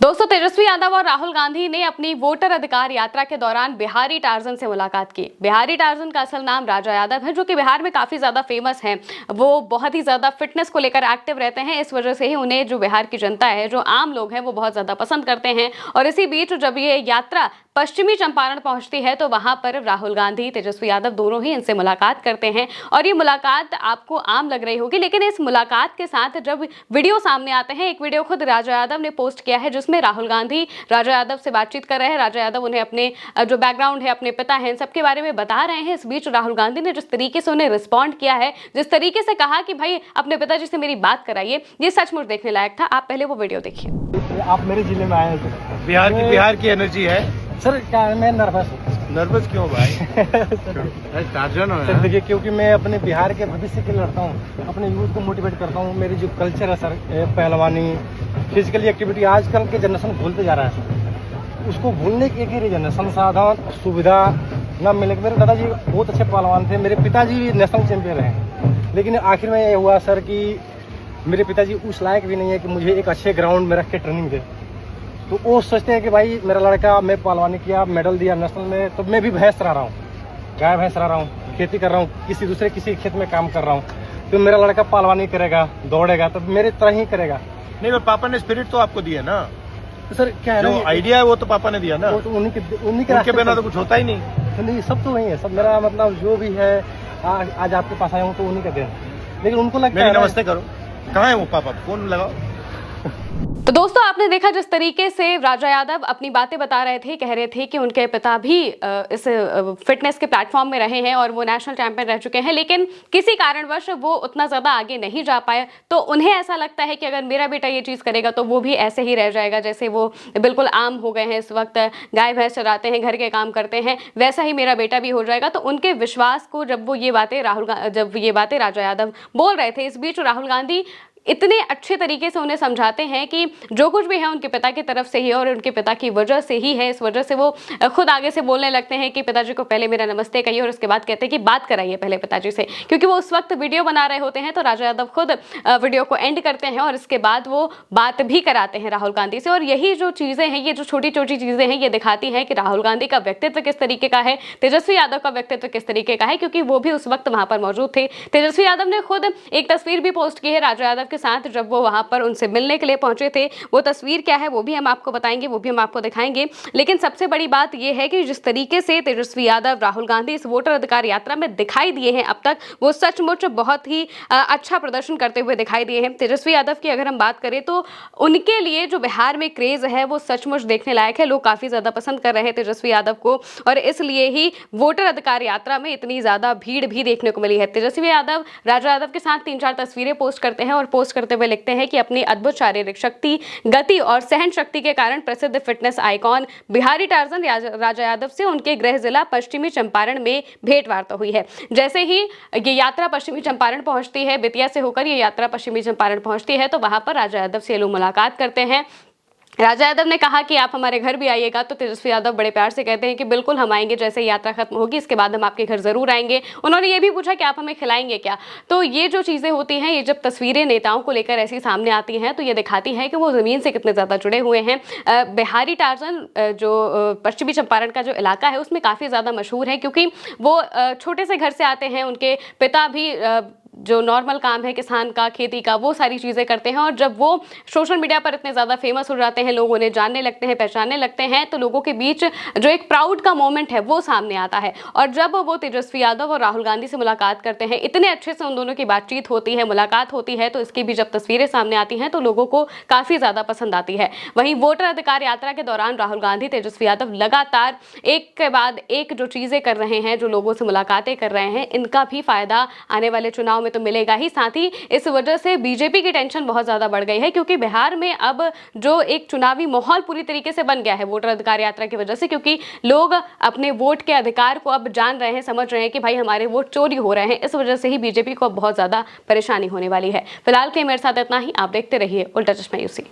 दोस्तों, तेजस्वी यादव और राहुल गांधी ने अपनी वोटर अधिकार यात्रा के दौरान बिहारी टार्जन से मुलाकात की। बिहारी टार्जन का असल नाम राजा यादव है, जो कि बिहार में काफी ज्यादा फेमस हैं। वो बहुत ही ज्यादा फिटनेस को लेकर एक्टिव रहते हैं। इस वजह से ही उन्हें जो बिहार की जनता है, जो आम लोग हैं, वो बहुत ज्यादा पसंद करते हैं। और इसी बीच जब ये यात्रा पश्चिमी चंपारण पहुंचती है तो वहां पर राहुल गांधी, तेजस्वी यादव दोनों ही इनसे मुलाकात करते हैं। और ये मुलाकात आपको आम लग रही होगी, लेकिन इस मुलाकात के साथ जब वीडियो सामने आते हैं, एक वीडियो खुद राजा यादव ने पोस्ट किया है जिसमें राहुल गांधी राजा यादव से बातचीत कर रहे हैं। राजा यादव उन्हें अपने जो बैकग्राउंड है, अपने पिता हैं, सबके बारे में बता रहे हैं। इस बीच राहुल गांधी ने जिस तरीके से उन्हें रिस्पॉन्ड किया है, जिस तरीके से कहा कि भाई अपने पिताजी से मेरी बात कराइए, ये सचमुच देखने लायक था। आप पहले वो वीडियो देखिए। आप मेरे जिले में आए हैं, बिहार की एनर्जी है सर। क्या मैं नर्वस क्यों भाई? टार्जन हो सर, देखिए, क्योंकि मैं अपने बिहार के भविष्य के लिए लड़ता हूँ, अपने यूथ को मोटिवेट करता हूँ। मेरी जो कल्चर है सर, पहलवानी, फिजिकली एक्टिविटी, आजकल के जनरेशन भूलते जा रहा है सर। उसको भूलने की एक ही रीजन है, संसाधन सुविधा न मिले। मेरे दादाजी बहुत अच्छे पहलवान थे, मेरे पिताजी भी नेशनल चैंपियन हैं, लेकिन आखिर में ये हुआ सर कि मेरे पिताजी उस लायक भी नहीं है कि मुझे एक अच्छे ग्राउंड में रख के ट्रेनिंग दे। तो वो सोचते हैं कि भाई मेरा लड़का, मैं पहलवानी किया, मेडल दिया नेशनल में, तो मैं भी भैंस रहा हूँ, गाय भैंस रहा हूँ, खेती कर रहा हूँ, किसी खेत में काम कर रहा हूँ, तो मेरा लड़का पहलवानी करेगा, दौड़ेगा, तो मेरे तरह ही करेगा। नहीं, पर पापा ने स्पिरिट तो आपको दिया ना। तो सर क्या है, जो आइडिया है वो तो पापा ने दिया ना। वो तो उन्हीं के बिना तो कुछ होता ही नहीं। तो नहीं, सब तो वही है सब। मेरा मतलब जो भी है, आज आपके पास आया हूँ तो उन्हीं का देन। लेकिन उनको लगता है, नमस्ते करो, कहाँ है वो पापा, फोन लगाओ। तो दोस्तों, आपने देखा जिस तरीके से राजा यादव अपनी बातें बता रहे थे, कह रहे थे कि उनके पिता भी इस फिटनेस के प्लेटफॉर्म में रहे हैं और वो नेशनल चैंपियन रह चुके हैं, लेकिन किसी कारणवश वो उतना ज़्यादा आगे नहीं जा पाए। तो उन्हें ऐसा लगता है कि अगर मेरा बेटा ये चीज़ करेगा तो वो भी ऐसे ही रह जाएगा, जैसे वो बिल्कुल आम हो गए हैं इस वक्त, गाय भैंस चराते हैं, घर के काम करते हैं, वैसा ही मेरा बेटा भी हो जाएगा। तो उनके विश्वास को जब ये बातें राजा यादव बोल रहे थे, इस बीच राहुल गांधी इतने अच्छे तरीके से उन्हें समझाते हैं कि जो कुछ भी है उनके पिता की तरफ से ही और उनके पिता की वजह से ही है। इस वजह से वो खुद आगे से बोलने लगते हैं कि पिताजी को पहले मेरा नमस्ते कहिए और उसके बाद कहते हैं कि बात कराइए पहले पिताजी से, क्योंकि वो उस वक्त वीडियो बना रहे होते हैं। तो राजा यादव खुद वीडियो को एंड करते हैं और इसके बाद वो बात भी कराते हैं राहुल गांधी से। और यही जो चीज़ें हैं, ये जो छोटी छोटी चीज़ें हैं, ये दिखाती हैं कि राहुल गांधी का व्यक्तित्व किस तरीके का है, तेजस्वी यादव का व्यक्तित्व किस तरीके का है, क्योंकि वो भी उस वक्त वहां पर मौजूद थे। तेजस्वी यादव ने खुद एक तस्वीर भी पोस्ट की है राजा यादव के साथ, जब वो वहां पर उनसे मिलने के लिए पहुंचे थे। वो तस्वीर क्या है वो भी हम आपको बताएंगे, वो भी हम आपको दिखाएंगे। लेकिन सबसे बड़ी बात यह है कि जिस तरीके से तेजस्वी यादव, राहुल गांधी इस वोटर अधिकार यात्रा में दिखाई दिए हैं अब तक, वो सचमुच बहुत ही अच्छा प्रदर्शन करते हुए दिखाई दिए हैं। तेजस्वी यादव की अगर हम बात करें तो उनके लिए जो बिहार में क्रेज है वो सचमुच देखने लायक है। लोग काफी ज्यादा पसंद कर रहे हैं तेजस्वी यादव को और इसलिए ही वोटर अधिकार यात्रा में इतनी ज्यादा भीड़ भी देखने को मिली है। तेजस्वी यादव राजा यादव के साथ 3-4 तस्वीरें पोस्ट करते हैं और पोस्ट करते हुए लिखते हैं कि अपनी अद्भुत शारीरिक शक्ति, गति और सहन शक्ति के कारण प्रसिद्ध फिटनेस आइकॉन बिहारी टार्जन राजा यादव से उनके गृह जिला पश्चिमी चंपारण में भेंटवार्ता हुई है। जैसे ही ये यात्रा पश्चिमी चंपारण पहुंचती है, बेतिया से होकर ये यात्रा पश्चिमी चंपारण पहुंचती है, तो वहां पर राजा यादव से लोग मुलाकात करते हैं। राजा यादव ने कहा कि आप हमारे घर भी आइएगा, तो तेजस्वी यादव बड़े प्यार से कहते हैं कि बिल्कुल हम आएंगे, जैसे यात्रा खत्म होगी इसके बाद हम आपके घर जरूर आएंगे। उन्होंने ये भी पूछा कि आप हमें खिलाएंगे क्या। तो ये जो चीज़ें होती हैं, ये जब तस्वीरें नेताओं को लेकर ऐसी सामने आती हैं तो ये दिखाती हैं कि वो ज़मीन से कितने ज़्यादा जुड़े हुए हैं। बिहारी टार्जन जो पश्चिमी चंपारण का जो इलाका है उसमें काफ़ी ज़्यादा मशहूर है, क्योंकि वो छोटे से घर से आते हैं। उनके पिता भी जो नॉर्मल काम है किसान का, खेती का, वो सारी चीज़ें करते हैं। और जब वो सोशल मीडिया पर इतने ज़्यादा फेमस हो जाते हैं, लोग उन्हें जानने लगते हैं, पहचानने लगते हैं, तो लोगों के बीच जो एक प्राउड का मोमेंट है वो सामने आता है। और जब वो तेजस्वी यादव और राहुल गांधी से मुलाकात करते हैं, इतने अच्छे से उन दोनों की बातचीत होती है, मुलाकात होती है, तो इसकी भी जब तस्वीरें सामने आती हैं तो लोगों को काफ़ी ज़्यादा पसंद आती है। वहीं वोटर अधिकार यात्रा के दौरान राहुल गांधी, तेजस्वी यादव लगातार एक के बाद एक जो चीज़ें कर रहे हैं, जो लोगों से मुलाकातें कर रहे हैं, इनका भी फायदा आने वाले चुनाव में तो मिलेगा ही। साथ ही इस वजह से बीजेपी की टेंशन बहुत ज्यादा बढ़ गई है, क्योंकि बिहार में अब जो एक चुनावी माहौल पूरी तरीके से बन गया है वोटर अधिकार यात्रा की वजह से, क्योंकि लोग अपने वोट के अधिकार को अब जान रहे हैं, समझ रहे हैं कि भाई हमारे वोट चोरी हो रहे हैं। इस वजह से ही बीजेपी को अब बहुत ज्यादा परेशानी होने वाली है। फिलहाल के मेरे साथ इतना ही। आप देखते रहिए उल्टा चश्मा यूसी।